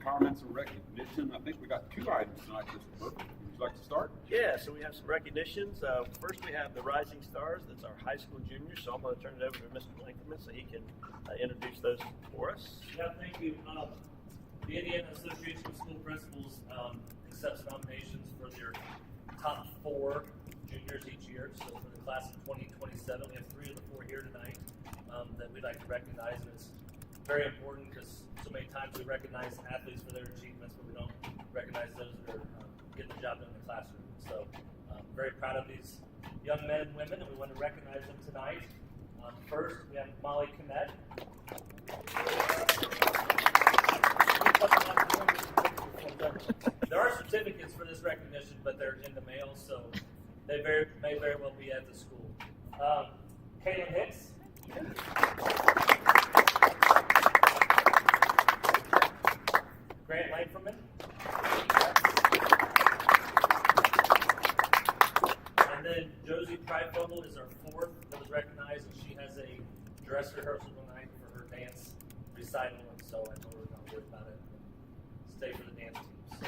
comments and recognition. I think we got 2 items tonight, Mr. Burke. Would you like to start? Yeah, so we have some recognitions. First, we have the Rising Stars. That's our high school juniors. So I'm going to turn it over to Mr. Blankerman so he can introduce those for us. Yeah, thank you. The Indiana Association of School Principals accepts nominations for their top 4 juniors each year. So for the class of 2027, we have 3 of the 4 here tonight that we'd like to recognize. And it's very important because so many times we recognize athletes for their achievements, but we don't recognize those that are getting the job done in the classroom. So very proud of these young men and women, and we want to recognize them tonight. First, we have Molly Kmet. There are certificates for this recognition, but they're in the mail, so they may very well be at the school. Caitlin Hicks. Grant Langferman. And then Josie Pridevogel is our 4th that was recognized, and she has a dress rehearsal tonight for her dance recital, and so I told her not to worry about it. Stay for the dance team. So,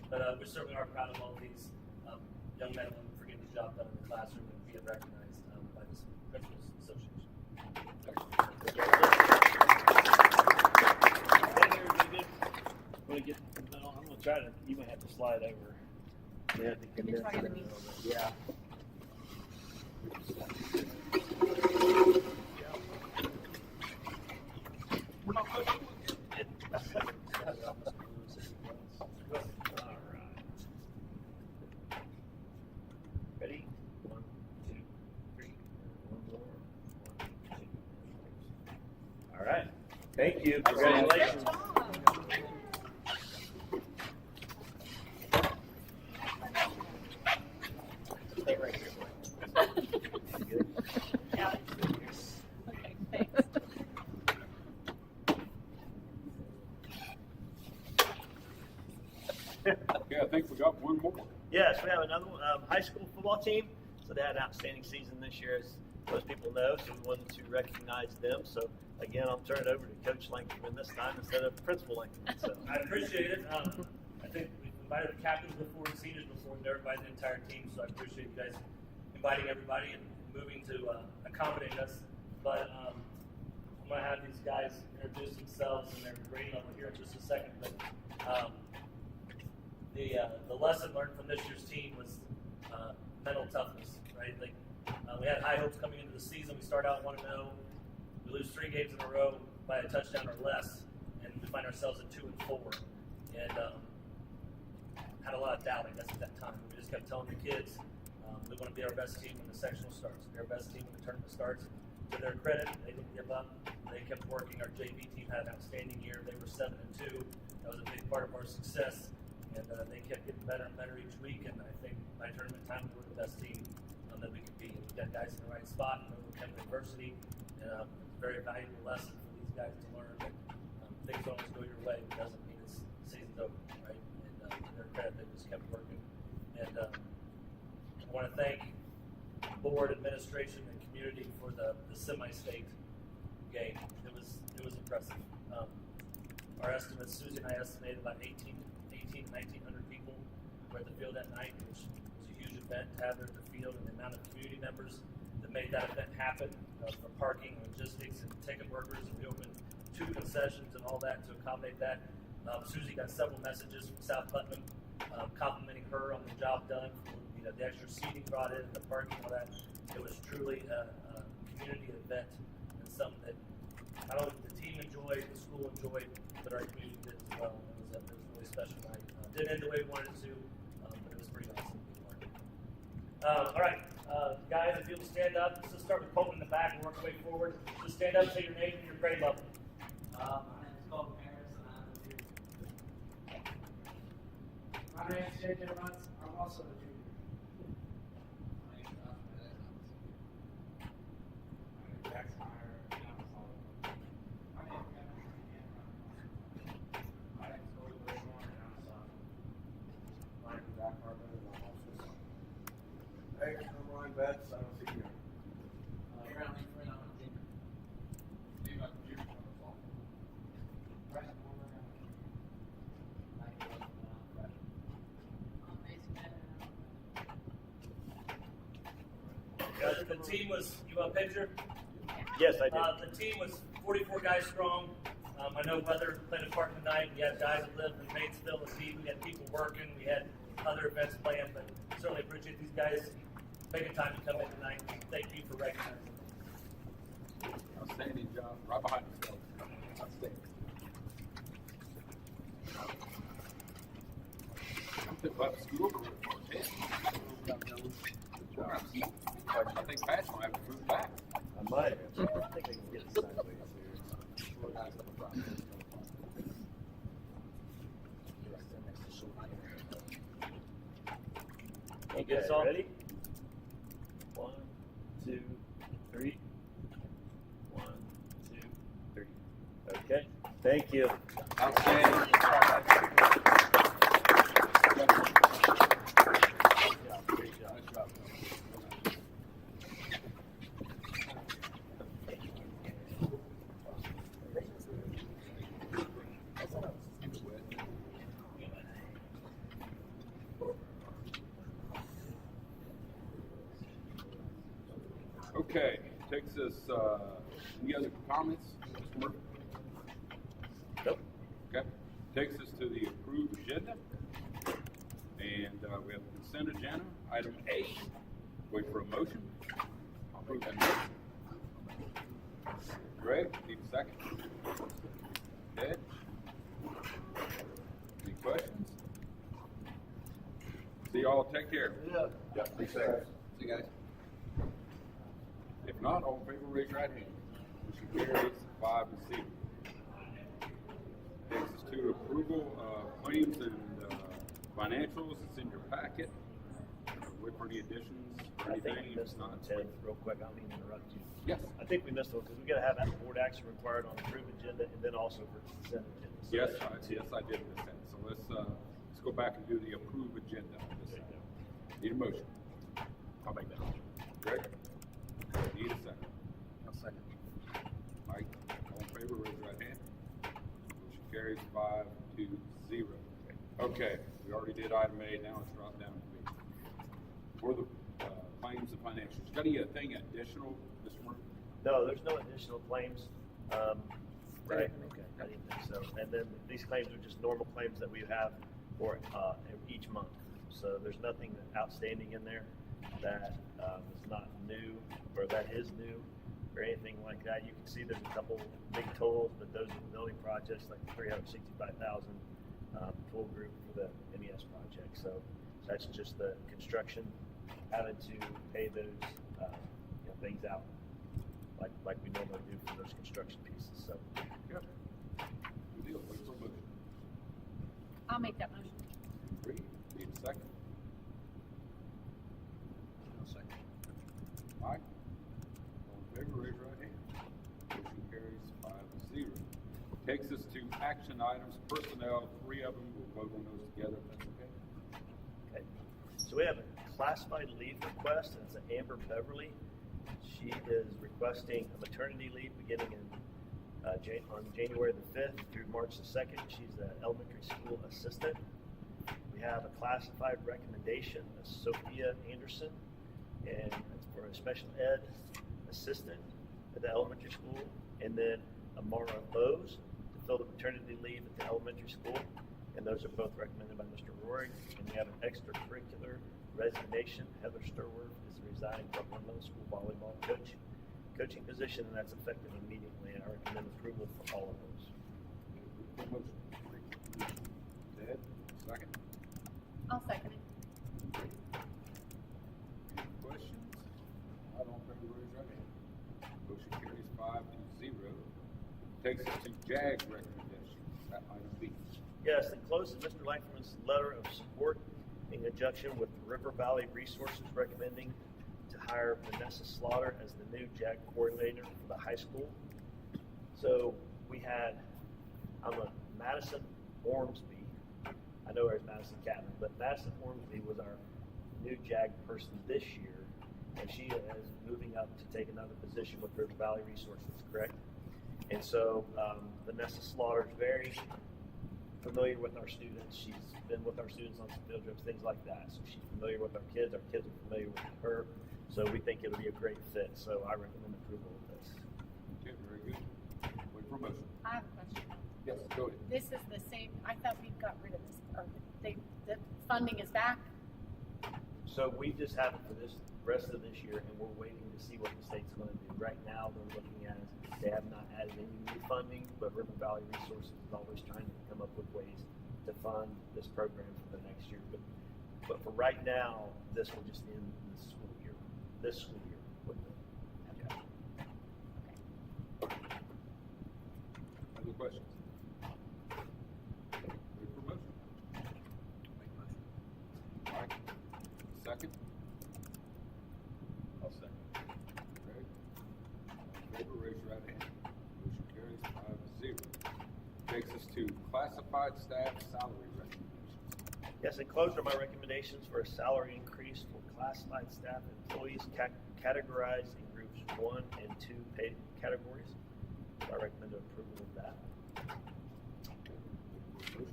but we certainly are proud of all of these young men and women for getting the job done in the classroom and being recognized by this Principals Association. I'm going to try to. You might have to slide over. Yeah, yeah. Ready? 1, 2, 3. One more. 1, 2, 3. All right. Thank you. Congratulations. Stay right here. Yeah. Okay, thanks. Yeah, I think we got one more. Yes, we have another one, high school football team. So they had an outstanding season this year, as most people know. So we wanted to recognize them. So again, I'll turn it over to Coach Langkerman this time instead of Principal Langkerman. So I appreciate it. I think we've invited the captains before and seniors before, and never invited the entire team. So I appreciate you guys inviting everybody and moving to accommodate us. But I'm going to have these guys introduce themselves and their grade level here in just a second. But the lesson learned from this year's team was mental toughness, right? Like we had high hopes coming into the season. We start out 1-0. We lose 3 games in a row by a touchdown or less, and we find ourselves at 2-4. And had a lot of doubt, I guess, at that time. We just kept telling the kids we want to be our best team when the sectional starts, be our best team when the tournament starts. To their credit, they didn't give up. They kept working. Our JV team had an outstanding year. They were 7-2. That was a big part of our success. And they kept getting better and better each week. And I think by tournament time, we were the best team that we could be. And we got guys in the right spot and overcome adversity. And it's a very valuable lesson for these guys to learn that things don't always go your way. It doesn't mean it's season's over, right? And to their credit, they just kept working. And I want to thank board, administration, and community for the semi-state game. It was impressive. Our estimates, Susie and I estimated about 1,900 people were at the field that night, which was a huge event to have there at the field, and the amount of community members that made that event happen, for parking, logistics, and ticket workers. And we opened 2 concessions and all that to accommodate that. Susie got several messages from South Putnam complimenting her on the job done, for, the extra seating brought in, the parking, all that. It was truly a community event and something that not only the team enjoyed, the school enjoyed, but our community did as well. It was a really special night. Didn't end the way we wanted it to, but it was pretty awesome. All right, guys, if you'll stand up, let's just start with Colton in the back and work our way forward. Just stand up, say your name and your grade level. My name is Colton Harris, and I'm a junior. My name is JJ Runtz. I'm also a junior. My name is Josh Pettit, and I'm a senior. My name is Jackson Meyer, and I'm a sophomore. My name is Kevin Green, and I'm a sophomore. My name is Cody Whitmore, and I'm a sophomore. My name is Zach Harper, and I'm also a sophomore. Hey, I'm Ryan Betts, I'm a senior. Grant Langford, I'm a junior. Steve, I'm a junior. I'm a sophomore. Bryson Moore, I'm a junior. the team was, you want a picture? Yes, I do. The team was 44 guys strong. I know weather played a part tonight. We had guys that lived in Batesville and Steve. We had people working. We had other events planned, but certainly appreciate these guys taking time to come in tonight. Thank you for recognizing them. Outstanding job. Right behind you, Phil. Outstanding. I left school for 10. I think Pat's going to have to move back. I might. I think I can get it sideways here. Okay, ready? 1, 2, 3. 1, 2, 3. Okay. Thank you. Outstanding. Great job. Nice job. Okay, takes us, any other comments, Mr. Murphy? Nope. Okay, takes us to the approved agenda. And we have the consent agenda, item A. Wait for a motion. I'll approve that motion. Greg, need a second? Ed? Any questions? See y'all, take care. Yeah, thanks. See you guys. If not, all in favor, raise your right hand. Motion carries 5-0. Takes us to approval of claims and financials. It's in your packet. Wait for any additions or I think anything. we missed one, Ted, real quick. I don't mean to interrupt you. Yes. I think we missed one because we got to have that board action required on the approved agenda and then also for consent agenda. So Yes, there's two. yes, I did miss that. So let's go back and do the approved agenda. Need a motion. I'll make that motion. Greg? Need a second. I'll second. Mike, all in favor, raise your right hand. Motion carries 5-0. Okay, we already did item A, now let's drop down to B. For the claims and financials, got anything additional, Mr. Murphy? No, there's no additional claims. Right? Okay. I didn't think so. And then these claims are just normal claims that we have for each month. So there's nothing outstanding in there that is not new or that is new or anything like that. You can see there's a couple big totals, but those are the building projects like the 365,000 total group for the MES project. So that's just the construction having to pay those things out like we normally do for those construction pieces. So Yep. Good deal. Wait for a motion. I'll make that motion. Agree. Need a second. I'll second. Mike? All in favor, raise your right hand. Motion carries 5-0. Takes us to action items, personnel, 3 of them. We'll vote on those together if that's okay. okay. So we have a classified leave request, and it's an Amber Beverly. She is requesting a maternity leave beginning on January the 5th through March the 2nd. She's an elementary school assistant. We have a classified recommendation of Sophia Anderson, and it's for a special ed assistant at the elementary school, and then Amara Bose to fill the maternity leave at the elementary school, and those are both recommended by Mr. Rory. And we have an extracurricular resignation. Heather Sturworth is resigning from our middle school volleyball coaching position, and that's effective immediately. And I recommend approval for all of those. Motion. Ted, second. I'll second it. Any questions? Not all in favor, raise your hand. Motion carries 5-0. Takes us to JAG recommendations. That item B. Yes, it closes Mr. Langford's letter of support in conjunction with River Valley Resources recommending to hire Vanessa Slaughter as the new JAG coordinator for the high school. So we had, Madison Ormsby. I know her as Madison Catman, but Madison Ormsby was our new JAG person this year, and she is moving up to take another position with River Valley Resources, correct? And so Vanessa Slaughter is very familiar with our students. She's been with our students on some field trips, things like that. So she's familiar with our kids. Our kids are familiar with her. So we think it'll be a great fit. So I recommend approval of this. Okay, very good. Wait for a motion. I have a question. Yes, go ahead. This is the same, I thought we got rid of this, or the funding is back? So we just have it for this rest of this year, and we're waiting to see what the state's going to do. Right now, they're looking at it. They have not added any new funding, but River Valley Resources is always trying to come up with ways to fund this program for the next year. But for right now, this will just end this school year. This school year. With the, yeah. Other questions? Wait for a motion. Make motion. Mike, second? I'll second. Greg? All in favor, raise your right hand. Motion carries 5-0. Takes us to classified staff salary recommendations. Yes, enclosed are my recommendations for a salary increase for classified staff employees categorized in groups 1 and 2 pay categories. So I recommend approval of that. Motion.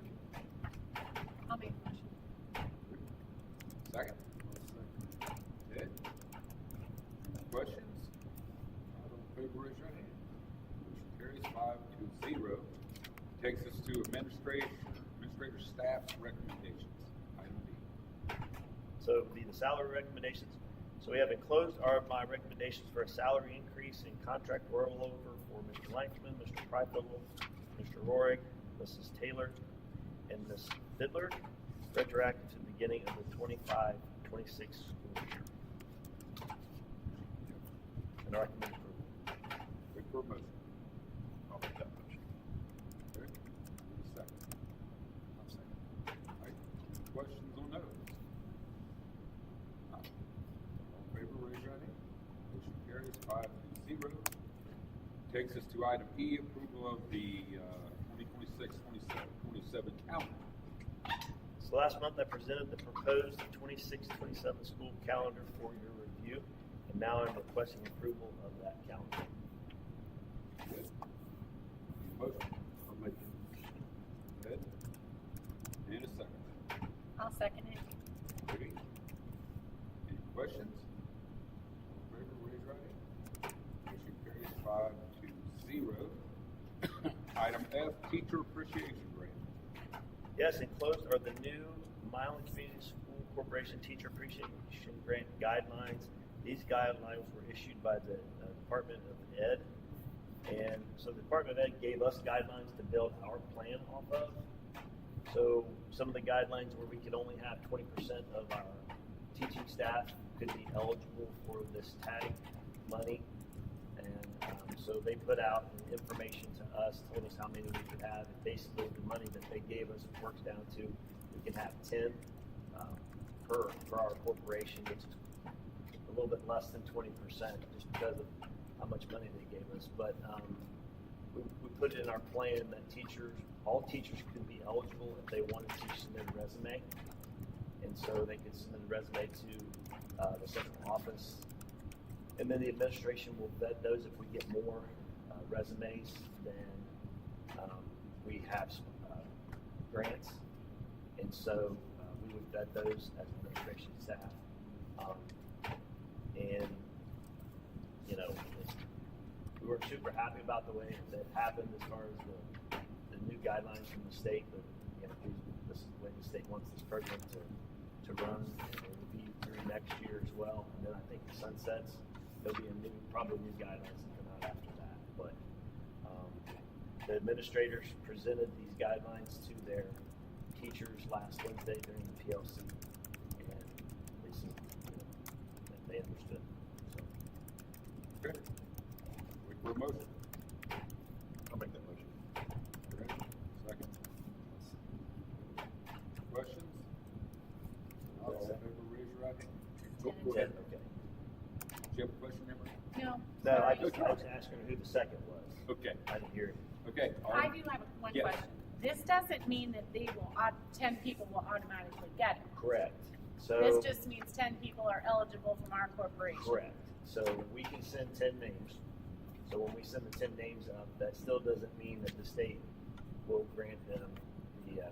I'll make a motion. Second? Ed? Questions? All in favor, raise your hand. Motion carries 5-0. Takes us to administrator staff's recommendations. Item D. So it would be the salary recommendations. So we have enclosed are my recommendations for a salary increase in contract rollover for Mr. Lankman, Mr. Preifel, Mr. Rohrig, Mrs. Taylor, and Ms. Fiddler, retroactive to the beginning of the 25-26 school year. And I recommend approval. Wait for a motion. I'll make that motion. Okay. Need a second. I'll second. All right. Any questions on those? All in favor, raise your hand. Motion carries 5-0. Takes us to item E, approval of the 2026-27 calendar. So last month I presented the proposed 26-27 school calendar for your review, and now I'm requesting approval of that calendar. Good. Motion. I'll make it. Ed? And a second. I'll second it. Ready? Any questions? All in favor, raise your right hand. Motion carries 5-0. Item F, teacher appreciation grant. Yes, enclosed are the new Milan Community School Corporation Teacher Appreciation Grant guidelines. These guidelines were issued by the Department of Ed. And so the Department of Ed gave us guidelines to build our plan off of. So some of the guidelines were we could only have 20% of our teaching staff could be eligible for this tag money. And so they put out information to us, told us how many we could have. And basically the money that they gave us works down to we can have 10 per our corporation, which is a little bit less than 20% just because of how much money they gave us. But we put it in our plan that all teachers could be eligible if they wanted to submit a resume. And so they could submit a resume to the central office. And then the administration will vet those. If we get more resumes, then we have grants. And so we would vet those as administration staff. And, you know, we weren't super happy about the way that it happened as far as the new guidelines from the state, but you know, this is the way the state wants this program to run, and it will be through next year as well. And then I think the sunsets, there'll be probably new guidelines that come out after that. But the administrators presented these guidelines to their teachers last Wednesday during the PLC, and they seemed, that they understood. So. Okay. Wait for a motion. I'll make that motion. Ready? Second. Questions? All in favor, raise your right hand. Oh, go ahead. Okay. Do you have a question, Emery? No. No, I sorry. was asking her who the second was. Okay. I didn't hear it. Okay. all I right. do have one Yes. question. This doesn't mean that 10 people will automatically get it. Correct. So This just means 10 people are eligible from our corporation. correct. So we can send 10 names. So when we send the 10 names up, that still doesn't mean that the state will grant them the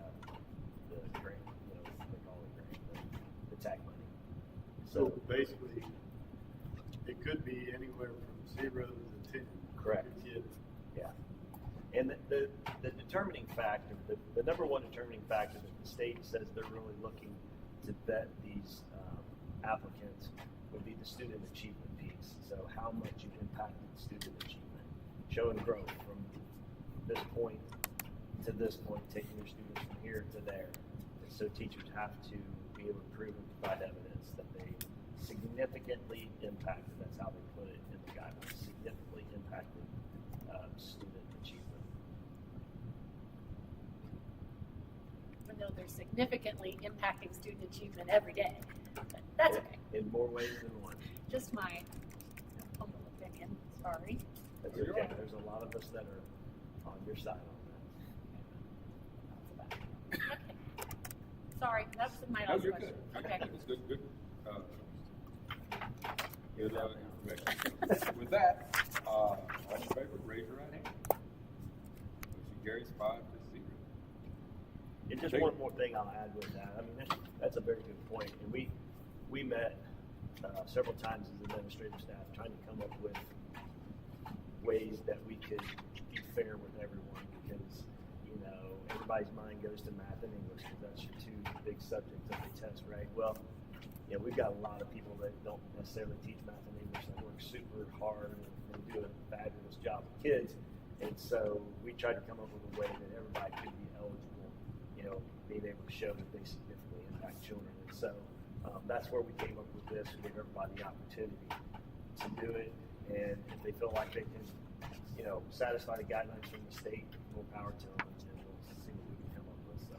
grant, they call it grant, the TAC money. So basically, anywhere from 0 to 10. Correct. Per kid. Yeah. And the determining factor, the number one determining factor that the state says they're really looking to vet these applicants would be the student achievement piece. So how much you've impacted student achievement, showing growth from this point to this point, taking your students from here to there. And so teachers have to be able to prove and provide evidence that they significantly impacted, that's how they put it in the guidelines, significantly impacted student achievement. Even though they're significantly impacting student achievement every day. But that's okay. In more ways than one. Just my humble opinion. Sorry. That's You're okay. right. There's a lot of us that are on your side on Okay. Sorry, that was my No, last you're question. good. Okay. It's good, good. Good, information. With that, all in favor, raise your right hand. Motion carries 5-0. that. And just one more thing I'll add with that. I mean, that's a very good point. And we met several times as administrative staff trying to come up with ways that we could be fair with everyone because, you know, everybody's mind goes to math and English because that's your two big subjects of the test, right? Well, you know, we've got a lot of people that don't necessarily teach math and English that work super hard and do a fabulous job with kids. And so we tried to come up with a way that everybody could be eligible, you know, being able to show that they significantly impact children. And so that's where we came up with this. We gave everybody the opportunity to do it. And if they feel like they can, you know, satisfy the guidelines from the state, more power to them, and we'll see what we can come up with. So.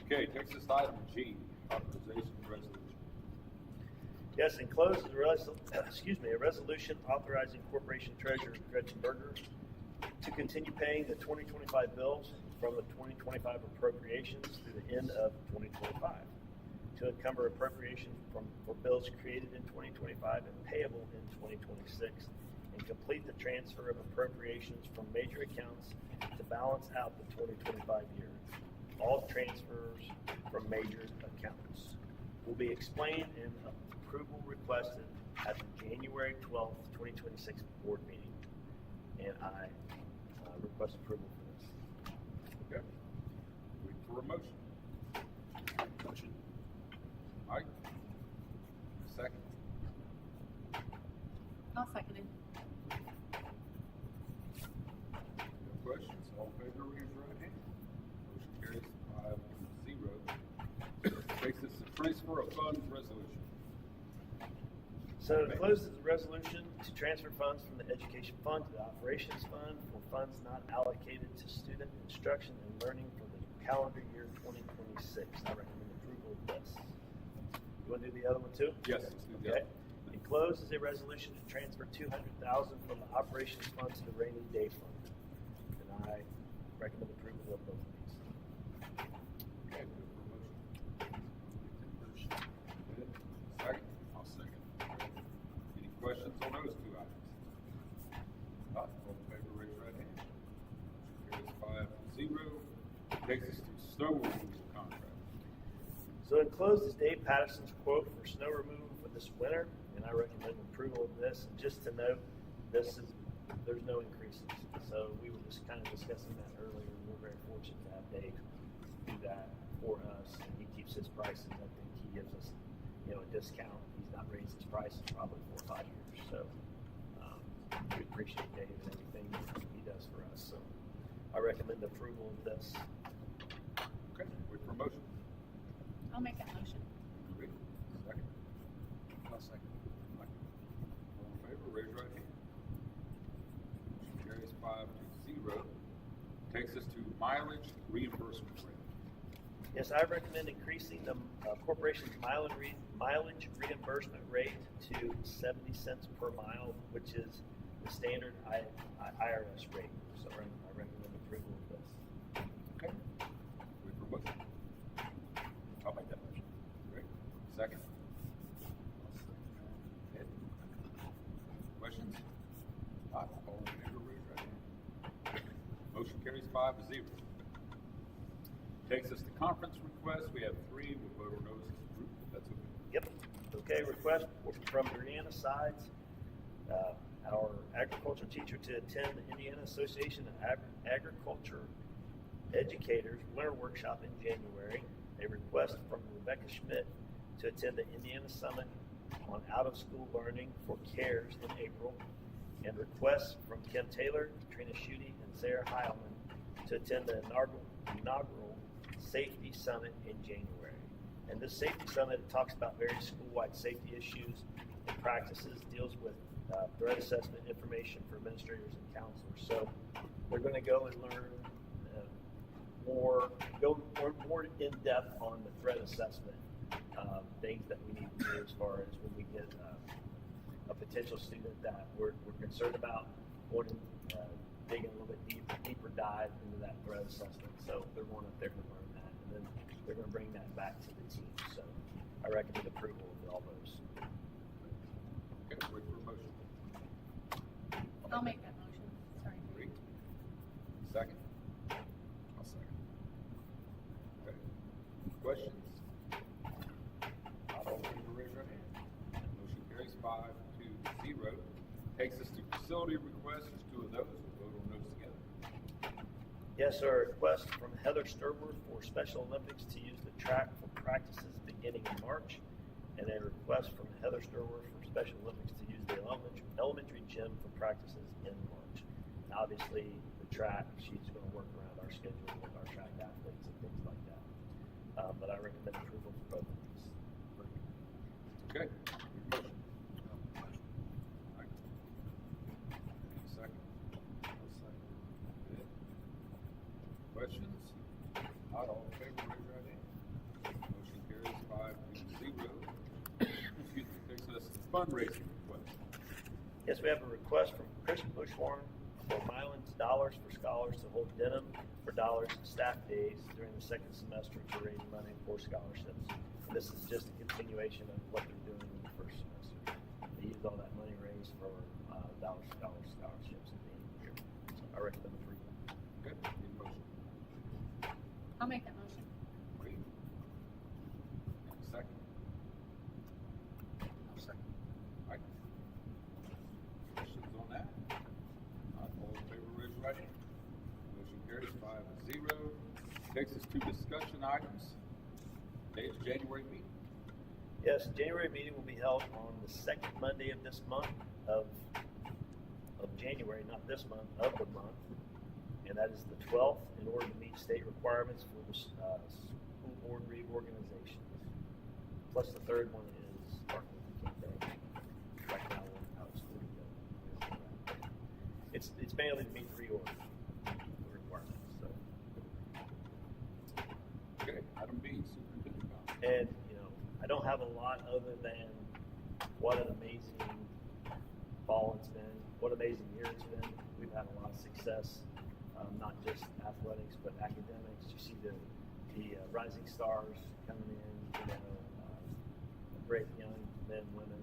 Okay, takes us to item G, authorization resolution. Yes, enclosed is a resolution authorizing Corporation Treasurer Gretchen Berger to continue paying the 2025 bills from the 2025 appropriations through the end of 2025, to encumber appropriations for bills created in 2025 and payable in 2026, and complete the transfer of appropriations from major accounts to balance out the 2025 year. All transfers from major accounts will be explained and approval requested at the January 12th, 2026 board meeting. And I request approval for this. Okay. Wait for a motion. Motion. Mike? Second. I'll second it. No questions? All in favor, raise your right hand. Motion carries 5-0. Takes us to transfer of funds resolution. So enclosed is a resolution to transfer funds from the education fund to the operations fund for funds not allocated to student instruction and learning for the calendar year 2026. I recommend approval of this. You want to do the other one too? Yes, let's do the Okay. other one. Enclosed is a resolution to transfer $200,000 from the operations fund to the rainy day fund. And I recommend approval of both of these. Okay, wait for a motion. Second? I'll second. Any questions on those two items? Not, all in favor, raise your right hand. Motion carries 5-0. Takes us to snow removal contract. So enclosed is Dave Patterson's quote for snow removal for this winter, and I recommend approval of this. And just to note, there's no increases. So we were just kind of discussing that earlier, and we're very fortunate to have Dave do that for us. And he keeps his prices. I think he gives us, you know, a discount. He's not raised his prices probably 4 or 5 years. So we appreciate Dave and everything he does for us. So I recommend approval of this. Okay, wait for a motion. I'll make that motion. Ready? Second? I'll second. Mike? All in favor, raise your right hand. Motion carries 5-0. Takes us to mileage reimbursement rate. Yes, I recommend increasing the corporation's mileage reimbursement rate to 70 cents per mile, which is the standard IRS rate. So I recommend approval of this. Okay. Wait for a motion. I'll make that motion. Great. Second? Ed? Questions? Not, all in favor, raise your right hand. Motion carries 5-0. Takes us to conference requests. We have 3. We'll vote on those as a group, if that's okay. Yep. Okay, request from Brianna Sides, our agriculture teacher, to attend the Indiana Association of Agriculture Educators Winter Workshop in January. A request from Rebecca Schmidt to attend the Indiana Summit on Out-of-School Learning for CARES in April. And requests from Kim Taylor, Katrina Schutte, and Sarah Heilman to attend the inaugural Safety Summit in January. And this Safety Summit talks about various school-wide safety issues and practices, deals with threat assessment information for administrators and counselors. So they're going to go and learn more in depth on the threat assessment things that we need to do as far as when we get a potential student that we're concerned about, going to dig in a little bit deeper dive into that threat assessment. So they're going up there to learn that, and then they're going to bring that back to the team. So I recommend approval of all those. Okay, wait for a motion. I'll make that motion. Sorry. Great. Second? I'll second. Okay. Questions? Not all in favor, raise your hand. Motion carries 5-0. Takes us to facility requests. There's two of those. We'll vote on those together. Yes, sir. Request from Heather Sturworth for Special Olympics to use the track for practices beginning in March, and a request from Heather Sturworth for Special Olympics to use the elementary gym for practices in March. And obviously, the track, she's going to work around our schedule with our track athletes and things like that. But I recommend approval for both of these. Okay. Motion. All right. Any second? I'll second. Good. Questions? Not all in favor, raise your hand. Motion carries 5-0. Excuse me. Takes us to fundraising request. Yes, we have a request from Chris Bushhorn for Milan's Dollars for Scholars to hold denim for dollars staff days during the second semester to raise money for scholarships. And this is just a continuation of what they're doing in the first semester. They use all that money raised for dollars for dollars scholarships at the end of the year. So I recommend approval. Okay. Need a motion. I'll make that motion. Great. And a second. I'll second. All right. Questions on that? Not all in favor, raise your right hand. Motion carries 5-0. Takes us to discussion items. Today's January meeting. Yes, January meeting will be held on the second Monday of this month of January, not this month, of the month. And that is the 12th in order to meet state requirements for the school board reorganizations. Plus the third one is Martin Luther King Day. Right now we're out of school together. It's mainly to meet the reorg requirements. So. Okay. Item B, superintendent comments. And, you know, I don't have a lot other than what an amazing fall it's been, what an amazing year it's been. We've had a lot of success, not just athletics, but academics. You see the rising stars coming in, you know, great young men, women,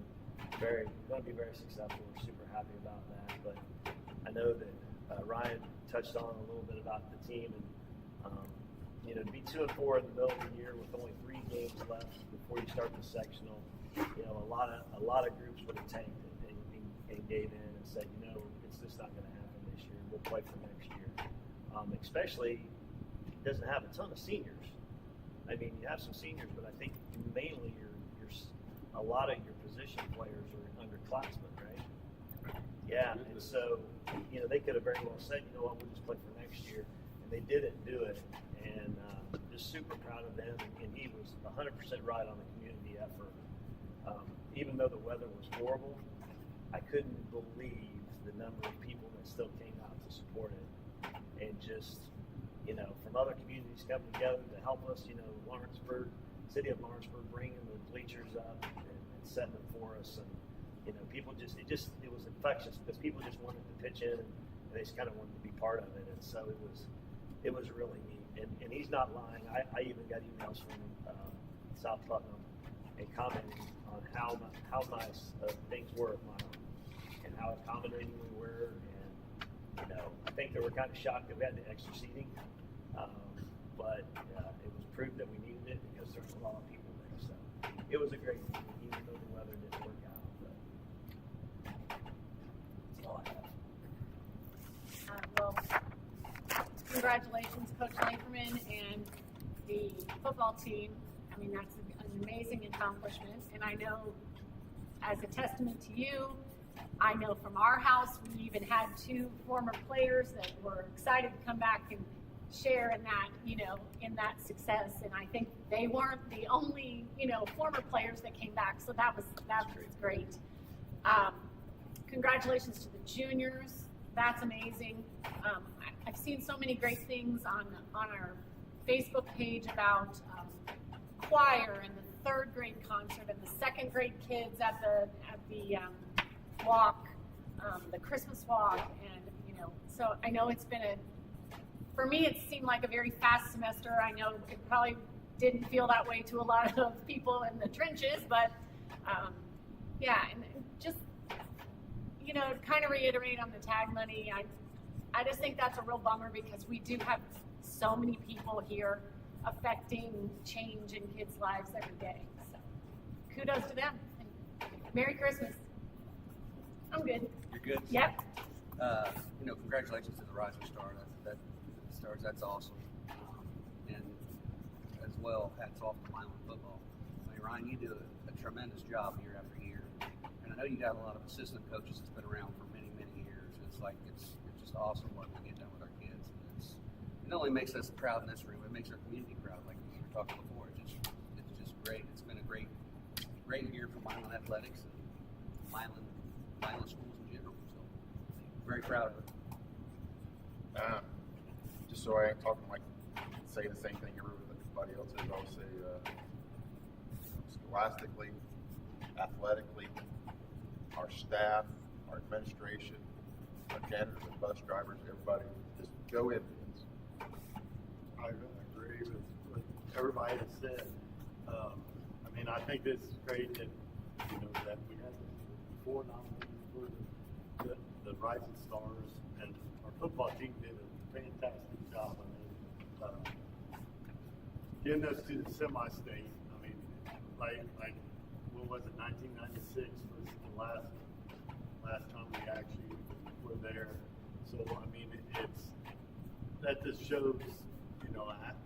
going to be very successful. We're super happy about that. But I know that Ryan touched on a little bit about the team, and you know, to be 2-4 in the middle of the year with only 3 games left before you start the sectional, you know, a lot of groups would have tanked it and gave in and said, you know, it's just not going to happen this year. We'll play for next year. Especially, it doesn't have a ton of seniors. I mean, you have some seniors, but I think mainly a lot of your position players are underclassmen, right? Yeah, and so, you know, they could have very well said, you know what, we'll just play for next year. And they didn't do it. And just super proud of them. And he was 100% right on the community effort. Even though the weather was horrible, I couldn't believe the number of people that still came out to support it. And just, you know, from other communities coming together to help us, you know, Lawrenceburg, city of Lawrenceburg bringing the bleachers up and setting them for us. And, you know, people it was infectious because people just wanted to pitch in and they just kind of wanted to be part of it. And so it was really neat. And he's not lying. I even got emails from South Putnam and commenting on how nice things were at Milan and how accommodating we were. And, you know, I think they were kind of shocked that we had the extra seating. But it was proof that we needed it because there's a lot of people there. So it was a great meeting, even though congratulations, Coach Lankerman and the football team. I mean, that's an amazing accomplishment. And I know, as a testament to you, I know from our house, we even had 2 former players that were excited to come back and share in that, in that success. And I think they weren't the only, former players that came back. So that was great. Congratulations to the juniors. That's amazing. I've seen so many great things on our Facebook page about choir and the 3rd grade concert and the 2nd grade kids at the walk, the Christmas walk, and so I know it's been for me it seemed like a very fast semester. I know it probably didn't feel that way to a lot of people in the trenches, but yeah, and just to kind of reiterate on the tag money, I just think that's a real bummer because we do have so many people here affecting change in kids' lives every day. So kudos to them. Merry Christmas. I'm good. You're good? Yep. Congratulations to the Rising Star. Stars, that's awesome. And as well, hats off to Milan football. I mean, Ryan, you do a tremendous job year after year. And I know you got a lot of assistant coaches that's been around for many, many years. It's just awesome what we get done with our kids. And it not only makes us proud in this room, it makes our community proud, like we were talking before. It's just great. It's been a great year for Milan athletics and Milan schools in general. So very proud of it. Just so I ain't talking say the same thing everybody else is, I'll say scholastically, athletically, our staff, our administration, our janitors and bus drivers, everybody, just go Indians. I agree with what everybody has said. I think it's great that that we had 4 nominees for the Rising Stars, and our football team did a fantastic job. Getting us to the semi-state. Like what was it? 1996 was the last time we actually were there. So that just shows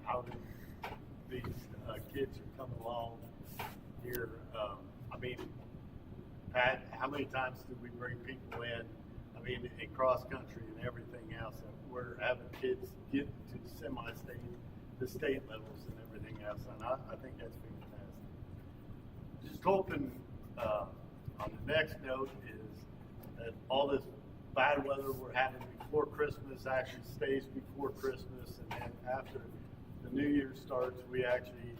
how these kids are coming along here. Pat, how many times do we bring people in? In cross country and everything else, and we're having kids get to the semi-state, the state levels, and everything else. And I think that's fantastic. Just hoping on the next note is that all this bad weather we're having before Christmas actually stays before Christmas, and then after the New Year starts, we actually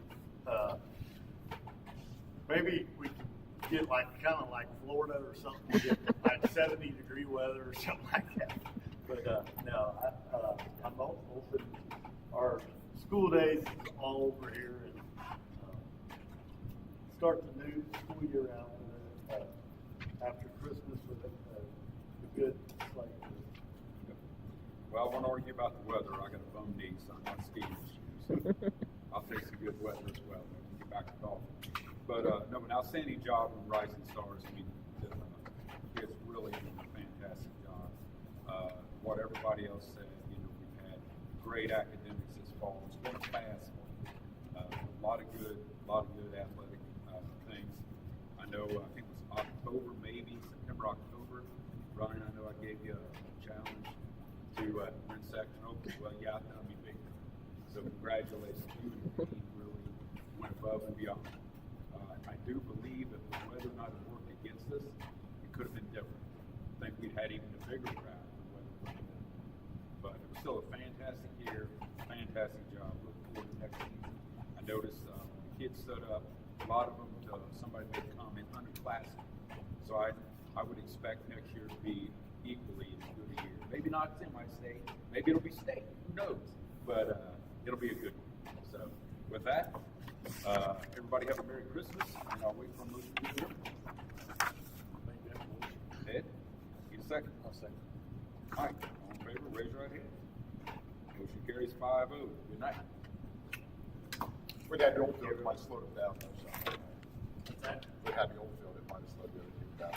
maybe we can get kind of like Florida or something, get like 70-degree weather or something like that. But no, I'm hoping our school days is all over here and start the new school year out after Christmas with a good slate. Well, I won't argue about the weather. I got a bum knee, so I'm not skiing this year. So I'll take some good weather as well. We'll get back to golf. But no, an outstanding job from Rising Stars. The kids really did a fantastic job. What everybody else said, we've had great academics this fall. It's been a fast fall. A lot of good athletic things. I know, I think it was October, maybe September, October. Ryan, I know I gave you a challenge to win sectional. Well, yeah, I thought it'd be bigger. So congratulations, you and your team really went above and beyond. I do believe if the weather not have worked against us, it could have been different. I think we'd had even a bigger crowd if the weather wasn't there. But it was still a fantastic year, fantastic job. Look forward to next season. I noticed the kids stood up, a lot of them, somebody made a comment, underclassmen. So I would expect next year to be equally as good a year. Maybe not semi-state, maybe it'll be state, who knows? But it'll be a good one. So with that, everybody have a Merry Christmas, and I'll wait for a motion to adjourn. Ed, need a second? I'll second. Mike, all in favor, raise your right hand. Motion carries 5-0. Good night. We had the old field, it might have slowed it down. What's that? We had the old field, it might have slowed the other team down.